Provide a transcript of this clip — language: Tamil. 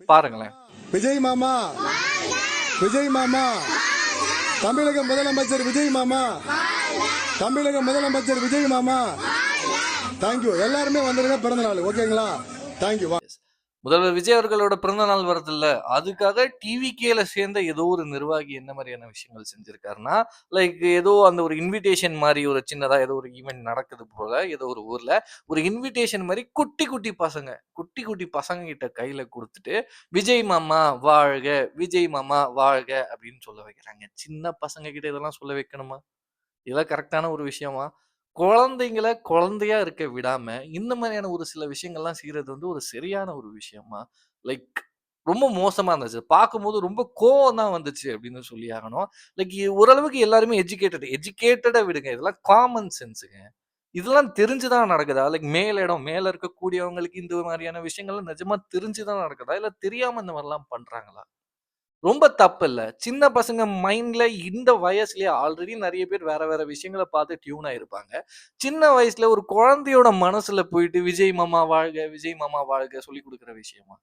பாருங்களேன். விஜய் மாமா, விஜய் மாமா, தமிழக முதலமைச்சர் விஜய் மாமா, தமிழக முதலமைச்சர் விஜய் மாமா. தேங்க்யூ. எல்லாருமே வந்துருங்க பிறந்த நாள். ஓகேங்களா? தேங்க்யூ. முதல்வர் விஜய் அவர்களோட பிறந்த நாள் வருதுல்ல, அதுக்காக டிவிகேல சேர்ந்த ஏதோ ஒரு நிர்வாகி என்ன மாதிரியான விஷயங்கள் செஞ்சிருக்காருன்னா, லைக் ஏதோ அந்த ஒரு இன்விடேஷன் மாரி ஒரு சின்னதா ஏதோ ஒரு ஈவென்ட் நடக்குது போல, ஏதோ ஒரு ஊர்ல. ஒரு இன்விடேஷன் மாரி குட்டி குட்டி பசங்க, குட்டி குட்டி பசங்க கிட்ட கையில குடுத்துட்டு, "விஜய் மாமா வாழ்க! விஜய் மாமா வாழ்க!" அப்படின்னு சொல்ல வைக்கிறாங்க. சின்ன பசங்க கிட்ட இதெல்லாம் சொல்ல வைக்கணுமா? இதெல்லாம் கரெக்ட்டான ஒரு விஷயமா? குழந்தைங்கள குழந்தையா இருக்க விடாம, இந்த மாரியான ஒரு சில விஷயங்கள்லாம் செய்றது வந்து ஒரு சரியான ஒரு விஷயமா? லைக் ரொம்ப மோசமா இருந்துச்சு. பார்க்கும்போது ரொம்ப கோவம் தான் வந்துச்சு அப்படின்னு சொல்லி ஆகணும். லைக் ஓரளவுக்கு எல்லாருமே எஜுகேட்டட விடுங்க. இதெல்லாம் காமன் சென்ஸ்ங்க. இதெல்லாம் தெரிஞ்சு தான் நடக்குதா? லைக் மேல இருக்கக்கூடியவங்களுக்கு இந்த மாரியான விஷயங்கள்லாம் நிஜமா தெரிஞ்சு தான் நடக்குதா? இல்ல தெரியாம இந்த மாரிலாம் பண்றாங்களா? ரொம்ப தப்பில்ல. சின்ன பசங்க மைண்ட்ல இந்த வயசுலயே ஆல்ரெடி நெறைய பேர் வேற வேற விஷயங்கள பார்த்து டியூன் ஆயிருப்பாங்க. சின்ன வயசுல ஒரு குழந்தையோட மனசுல போயிட்டு விஜய் மாமா வாழ்க! விஜய் மாமா வாழ்க! சொல்லிக் குடுக்குற விஷயமா?